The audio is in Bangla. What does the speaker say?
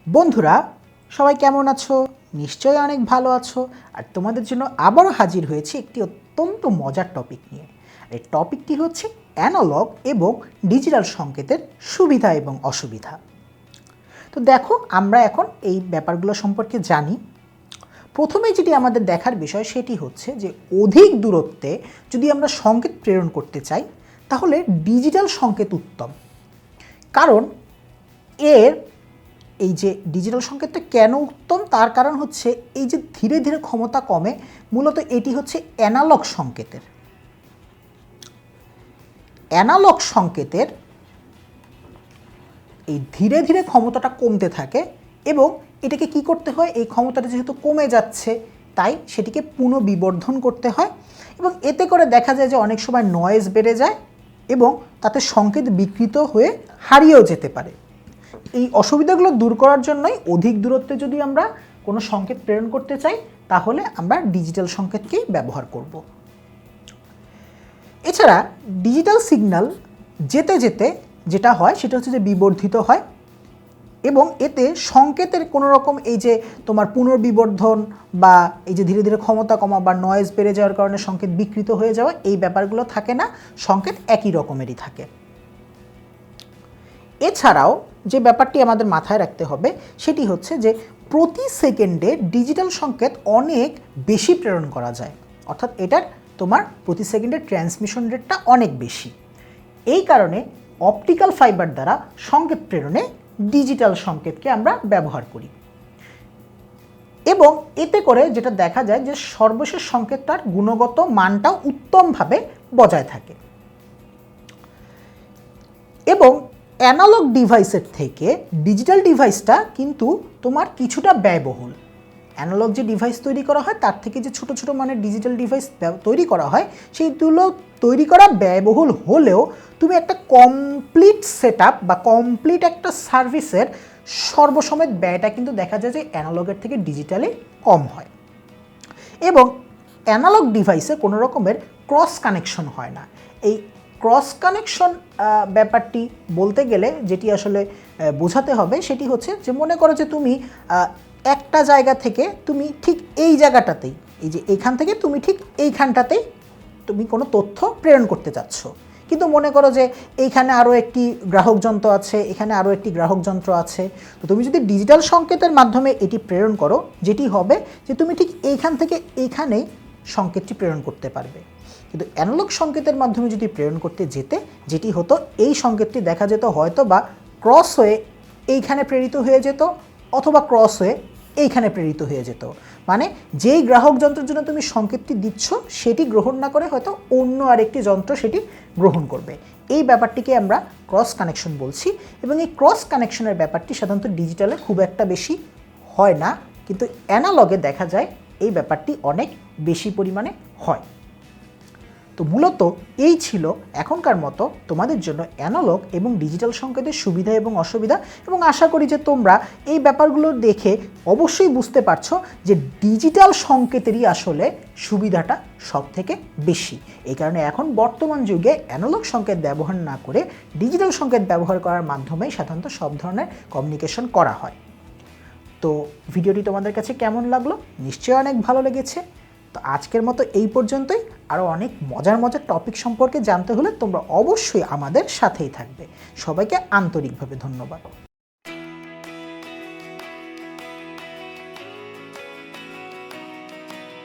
বন্ধুরা সবাই কেমন আছো? নিশ্চয়ই অনেক ভালো আছো। আর তোমাদের জন্য আবারও হাজির হয়েছি একটি অত্যন্ত মজার টপিক নিয়ে। এই টপিকটি হচ্ছে অ্যানালগ এবং ডিজিটাল সংকেতের সুবিধা এবং অসুবিধা। তো দেখো, আমরা এখন এই ব্যাপারগুলো সম্পর্কে জানি। প্রথমে যেটি আমাদের দেখার বিষয় সেটি হচ্ছে যে অধিক দূরত্বে যদি আমরা সংকেত প্রেরণ করতে চাই তাহলে ডিজিটাল সংকেত উত্তম। কারণ এই যে ডিজিটাল সংকেতটা কেন উত্তম তার কারণ হচ্ছে এই যে ধীরে ধীরে ক্ষমতা কমে, মূলত এটি হচ্ছে অ্যানালগ সংকেতের এই ধীরে ধীরে ক্ষমতাটা কমতে থাকে এবং এটাকে কি করতে হয়, এই ক্ষমতাটা যেহেতু কমে যাচ্ছে তাই সেটিকে পুনর্বিবর্ধন করতে হয় এবং এতে করে দেখা যায় যে অনেক সময় নয়েজ বেড়ে যায় এবং তাতে সংকেত বিকৃত হয়ে হারিয়েও যেতে পারে। এই অসুবিধাগুলো দূর করার জন্যই অধিক দূরত্বে যদি আমরা কোনো সংকেত প্রেরণ করতে চাই তাহলে আমরা ডিজিটাল সংকেতকেই ব্যবহার করব। এছাড়া ডিজিটাল সিগন্যাল যেতে যেতে যেটা হয় সেটা হচ্ছে যে বিবর্ধিত হয় এবং এতে সংকেতের কোনো রকম এই যে তোমার পুনর্বিবর্ধন বা এই যে ধীরে ধীরে ক্ষমতা কমা বা নয়েজ বেড়ে যাওয়ার কারণে সংকেত বিকৃত হয়ে যাওয়া, এই ব্যাপারগুলো থাকে না, সংকেত একই রকমেরই থাকে। এছাড়াও যে ব্যাপারটি আমাদের মাথায় রাখতে হবে সেটি হচ্ছে যে প্রতি সেকেন্ডে ডিজিটাল সংকেত অনেক বেশি প্রেরণ করা যায়, অর্থাৎ এটার তোমার প্রতি সেকেন্ডে ট্রান্সমিশন রেটটা অনেক বেশি। এই কারণে অপটিক্যাল ফাইবার দ্বারা সংকেত প্রেরণে ডিজিটাল সংকেতকে আমরা ব্যবহার করি এবং এতে করে যেটা দেখা যায় যে সর্বশেষ সংকেতটার গুণগত মানটাও উত্তমভাবে বজায় থাকে। এবং অ্যানালগ ডিভাইসের থেকে ডিজিটাল ডিভাইসটা কিন্তু তোমার কিছুটা ব্যয়বহুল। অ্যানালগ যে ডিভাইস তৈরি করা হয় তার থেকে যে ছোট ছোট মানের ডিজিটাল ডিভাইস তৈরি করা হয় সেইগুলো তৈরি করা ব্যয়বহুল হলেও তুমি একটা কমপ্লিট সেটআপ বা কমপ্লিট একটা সার্ভিসের সর্বসমেত ব্যয়টা কিন্তু দেখা যায় যে অ্যানালগের থেকে ডিজিটালে কম হয় এবং অ্যানালগ ডিভাইসে কোনো রকমের ক্রস কানেকশন হয় না। এই ক্রস কানেকশন ব্যাপারটি বলতে গেলে যেটি আসলে বোঝাতে হবে সেটি হচ্ছে যে মনে করো যে তুমি একটা জায়গা থেকে তুমি ঠিক এই জায়গাটাতেই, এই যে এইখান থেকে তুমি ঠিক এইখানটাতেই তুমি কোনো তথ্য প্রেরণ করতে চাচ্ছ, কিন্তু মনে করো যে এইখানে আরও একটি গ্রাহক যন্ত্র আছে, এখানে আরও একটি গ্রাহক যন্ত্র আছে। তো তুমি যদি ডিজিটাল সংকেতের মাধ্যমে এটি প্রেরণ করো, যেটি হবে যে তুমি ঠিক এইখান থেকে এইখানেই সংকেতটি প্রেরণ করতে পারবে। কিন্তু অ্যানালগ সংকেতের মাধ্যমে যদি প্রেরণ করতে যেতে যেটি হতো, এই সংকেতটি দেখা যেত হয়তো বা ক্রস হয়ে এইখানে প্রেরিত হয়ে যেত অথবা ক্রস হয়ে এইখানে প্রেরিত হয়ে যেত। মানে যেই গ্রাহক যন্ত্রের জন্য তুমি সংকেতটি দিচ্ছ সেটি গ্রহণ না করে হয়তো অন্য আরেকটি যন্ত্র সেটি গ্রহণ করবে। এই ব্যাপারটিকে আমরা ক্রস কানেকশন বলছি এবং এই ক্রস কানেকশনের ব্যাপারটি সাধারণত ডিজিটালে খুব একটা বেশি হয় না, কিন্তু অ্যানালগে দেখা যায় এই ব্যাপারটি অনেক বেশি পরিমাণে হয়। তো মূলত এই ছিল এখনকার মতো তোমাদের জন্য অ্যানালগ এবং ডিজিটাল সংকেতের সুবিধা এবং অসুবিধা, এবং আশা করি যে তোমরা এই ব্যাপারগুলো দেখে অবশ্যই বুঝতে পারছো যে ডিজিটাল সংকেতেরই আসলে সুবিধাটা সব থেকে বেশি। এই কারণে এখন বর্তমান যুগে অ্যানালগ সংকেত ব্যবহার না করে ডিজিটাল সংকেত ব্যবহার করার মাধ্যমেই সাধারণত সব ধরনের কমিউনিকেশন করা হয়। তো ভিডিওটি তোমাদের কাছে কেমন লাগলো? নিশ্চয়ই অনেক ভালো লেগেছে। তো আজকের মতো এই পর্যন্তই। আরও অনেক মজার মজার টপিক সম্পর্কে জানতে হলে তোমরা অবশ্যই আমাদের সাথেই থাকবে। সবাইকে আন্তরিকভাবে ধন্যবাদ।